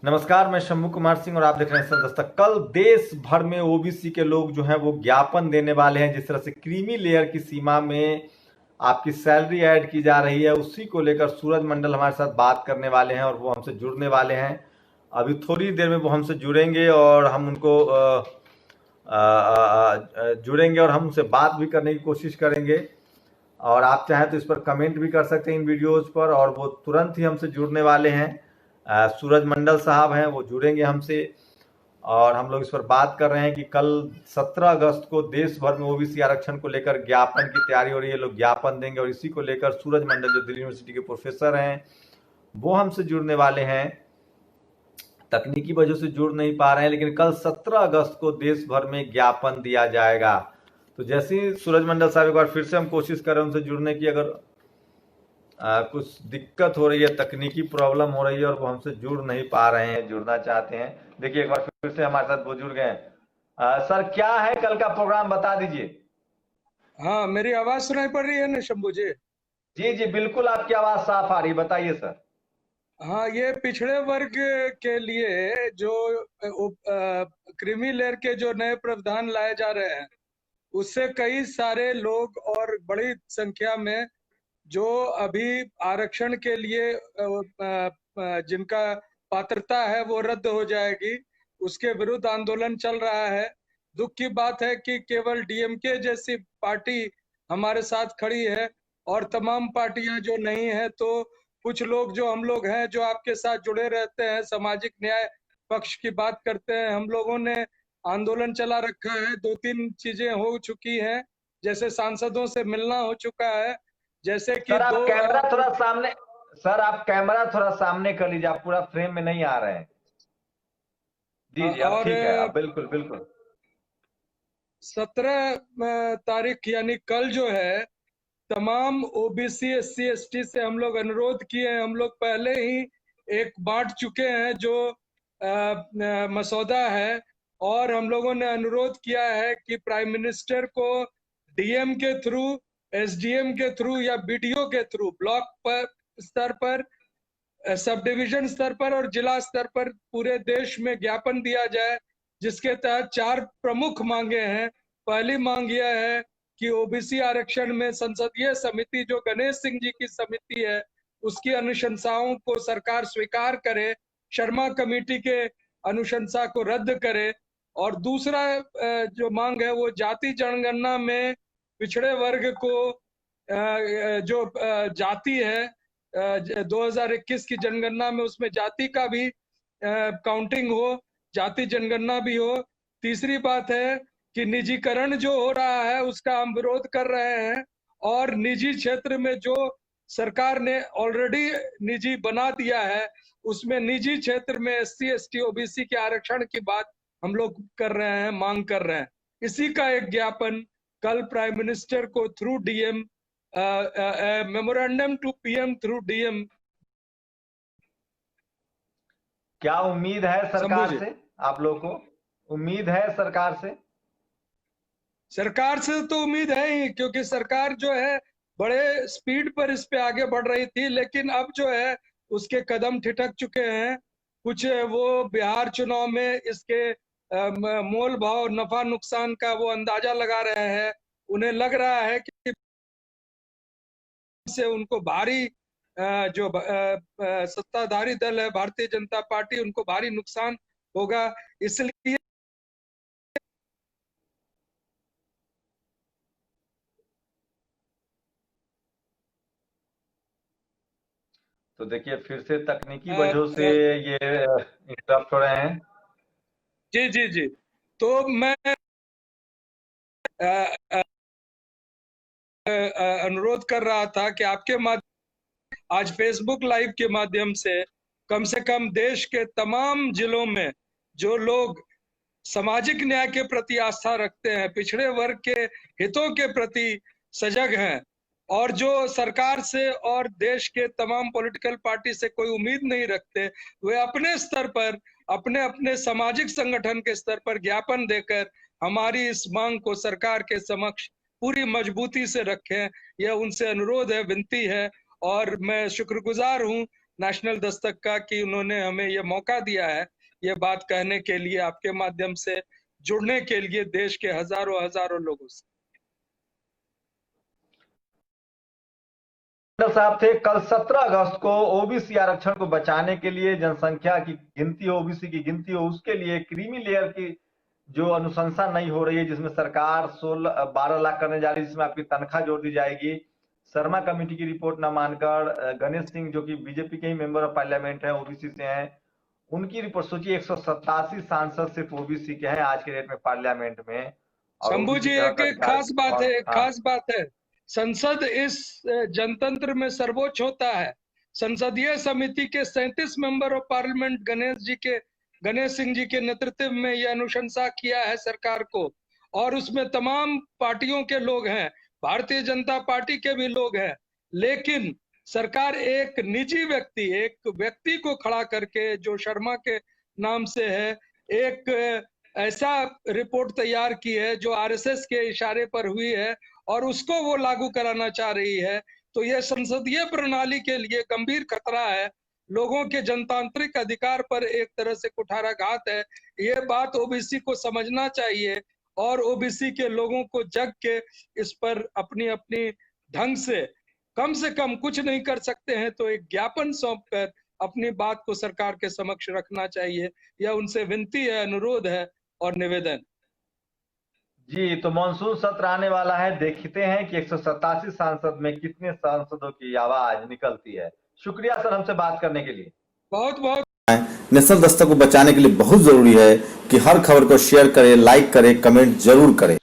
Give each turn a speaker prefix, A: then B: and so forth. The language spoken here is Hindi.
A: नमस्कार, मैं शंभू कुमार सिंह और आप देख रहे हैं दस्तक। कल देश भर में ओबीसी के लोग जो हैं वो ज्ञापन देने वाले हैं। जिस तरह से क्रीमी लेयर की सीमा में आपकी सैलरी ऐड की जा रही है, उसी को लेकर सूरज मंडल हमारे साथ बात करने वाले हैं और वो हमसे जुड़ने वाले हैं। अभी थोड़ी देर में वो हमसे जुड़ेंगे और हम उनको जुड़ेंगे और हम उनसे बात भी करने की कोशिश करेंगे। और आप चाहें तो इस पर कमेंट भी कर सकते हैं इन वीडियोज पर, और वो तुरंत ही हमसे जुड़ने वाले हैं। सूरज मंडल साहब हैं, वो जुड़ेंगे हमसे और हम लोग इस पर बात कर रहे हैं कि कल 17 अगस्त को देश भर में ओबीसी आरक्षण को लेकर ज्ञापन की तैयारी हो रही है। लोग ज्ञापन देंगे और इसी को लेकर सूरज मंडल जो दिल्ली यूनिवर्सिटी के प्रोफेसर हैं वो हमसे जुड़ने वाले हैं। तकनीकी वजह से जुड़ नहीं पा रहे हैं, लेकिन कल 17 अगस्त को देश भर में ज्ञापन दिया जाएगा। तो जैसे ही सूरज मंडल साहब, एक बार फिर से हम कोशिश कर रहे हैं उनसे जुड़ने की। अगर कुछ दिक्कत हो रही है, तकनीकी प्रॉब्लम हो रही है और वो हमसे जुड़ नहीं पा रहे हैं, जुड़ना चाहते हैं। देखिए एक बार फिर से हमारे साथ वो जुड़ गए हैं। सर, क्या है कल का प्रोग्राम, बता दीजिए।
B: हाँ, मेरी आवाज सुनाई पड़ रही है ना शंभू जी?
A: जी जी बिल्कुल, आपकी आवाज साफ आ रही है, बताइए सर।
B: हाँ, ये पिछड़े वर्ग के लिए जो क्रीमी लेयर के जो नए प्रावधान लाए जा रहे हैं, उससे कई सारे लोग और बड़ी संख्या में जो अभी आरक्षण के लिए जिनका पात्रता है वो रद्द हो जाएगी, उसके विरुद्ध आंदोलन चल रहा है। दुख की बात है कि केवल डीएमके जैसी पार्टी हमारे साथ खड़ी है और तमाम पार्टियां जो नहीं है, तो कुछ लोग जो हम लोग हैं जो आपके साथ जुड़े रहते हैं, सामाजिक न्याय पक्ष की बात करते हैं, हम लोगों ने आंदोलन चला रखा है। 2-3 चीजें हो चुकी हैं, जैसे सांसदों से मिलना हो चुका है, जैसे कि
A: सर आप
B: दो
A: कैमरा थोड़ा सामने, सर आप कैमरा थोड़ा सामने कर लीजिए, आप पूरा फ्रेम में नहीं आ रहे हैं। जी जी, अब
B: और
A: ठीक है, अब बिल्कुल बिल्कुल।
B: 17 तारीख यानी कल जो है, तमाम ओबीसी एससी एसटी से हम लोग अनुरोध किए हैं। हम लोग पहले ही एक बांट चुके हैं जो मसौदा है, और हम लोगों ने अनुरोध किया है कि प्राइम मिनिस्टर को डीएम के थ्रू, एसडीएम के थ्रू या बीडीओ के थ्रू ब्लॉक पर स्तर पर, सब डिवीजन स्तर पर और जिला स्तर पर पूरे देश में ज्ञापन दिया जाए, जिसके तहत 4 प्रमुख मांगे हैं। पहली मांग यह है कि ओबीसी आरक्षण में संसदीय समिति जो गणेश सिंह जी की समिति है, उसकी अनुशंसाओं को सरकार स्वीकार करे, शर्मा कमेटी के अनुशंसा को रद्द करे। और दूसरा जो मांग है वो जाति जनगणना में पिछड़े वर्ग को जो जाति है 2021 की जनगणना में, उसमें जाति का भी काउंटिंग हो, जाति जनगणना भी हो। तीसरी बात है कि निजीकरण जो हो रहा है उसका हम विरोध कर रहे हैं, और निजी क्षेत्र में जो सरकार ने ऑलरेडी निजी बना दिया है, उसमें निजी क्षेत्र में एससी एसटी ओबीसी के आरक्षण की बात हम लोग कर रहे हैं, मांग कर रहे हैं। इसी का एक ज्ञापन कल प्राइम मिनिस्टर को through DM, memorandum to PM through DM.
A: क्या उम्मीद है सरकार से, आप लोगों को उम्मीद है सरकार से?
B: सरकार से तो उम्मीद है ही, क्योंकि सरकार जो है बड़े स्पीड पर इस पे आगे बढ़ रही थी, लेकिन अब जो है उसके कदम ठिठक चुके हैं। कुछ वो बिहार चुनाव में इसके मोल भाव नफा नुकसान का वो अंदाजा लगा रहे हैं। उन्हें लग रहा है कि से उनको भारी जो सत्ताधारी दल है भारतीय जनता पार्टी, उनको भारी नुकसान होगा, इसलिए
A: तो देखिए फिर से तकनीकी वजहों से ये इंटरप्ट हो रहे हैं।
B: जी जी जी। तो मैं अनुरोध कर रहा था कि आपके माध्यम, आज फेसबुक लाइव के माध्यम से कम देश के तमाम जिलों में जो लोग सामाजिक न्याय के प्रति आस्था रखते हैं, पिछड़े वर्ग के हितों के प्रति सजग हैं, और जो सरकार से और देश के तमाम पॉलिटिकल पार्टी से कोई उम्मीद नहीं रखते, वे अपने स्तर पर, अपने अपने सामाजिक संगठन के स्तर पर ज्ञापन देकर हमारी इस मांग को सरकार के समक्ष पूरी मजबूती से रखें। यह उनसे अनुरोध है, विनती है, और मैं शुक्रगुजार हूं नेशनल दस्तक का कि उन्होंने हमें ये मौका दिया है ये बात कहने के लिए, आपके माध्यम से जुड़ने के लिए देश के हजारों हजारों लोगों से।
A: साहब थे। कल 17 अगस्त को ओबीसी आरक्षण को बचाने के लिए, जनसंख्या की गिनती, ओबीसी की गिनती हो, उसके लिए क्रीमी लेयर की जो अनुशंसा नहीं हो रही है, जिसमें सरकार 12 लाख करने जा रही है, जिसमें आपकी तनख्वाह जोड़ दी जाएगी। शर्मा कमेटी की रिपोर्ट न मानकर गणेश सिंह, जो कि बीजेपी के ही मेंबर ऑफ पार्लियामेंट है, ओबीसी से हैं, उनकी रिपोर्ट, सोचिए 187 सांसद सिर्फ ओबीसी के हैं आज के डेट में पार्लियामेंट में। और
B: शंभू जी, एक खास बात है, एक खास बात है, संसद इस जनतंत्र में सर्वोच्च होता है। संसदीय समिति के 37 member of parliament Ganesh Singh ji के नेतृत्व में यह अनुशंसा किया है सरकार को, और उसमें तमाम पार्टियों के लोग हैं, भारतीय जनता पार्टी के भी लोग हैं, लेकिन सरकार एक निजी व्यक्ति को खड़ा करके, जो शर्मा के नाम से है, एक ऐसा रिपोर्ट तैयार की है जो आरएसएस के इशारे पर हुई है और उसको वो लागू कराना चाह रही है। तो यह संसदीय प्रणाली के लिए गंभीर खतरा है, लोगों के जनतांत्रिक अधिकार पर एक तरह से कुठाराघात है। ये बात ओबीसी को समझना चाहिए और ओबीसी के लोगों को जग के इस पर अपनी अपनी ढंग से कम कुछ नहीं कर सकते हैं तो एक ज्ञापन सौंप कर अपनी बात को सरकार के समक्ष रखना चाहिए। यह उनसे विनती है, अनुरोध है और निवेदन।
A: जी, तो मानसून सत्र आने वाला है, देखते हैं कि 187 सांसद में कितने सांसदों की आवाज निकलती है। शुक्रिया सर हमसे बात करने के लिए।
B: बहुत बहुत।
C: नेशनल दस्तक को बचाने के लिए बहुत जरूरी है कि हर खबर को शेयर करें, लाइक करें, कमेंट जरूर करें।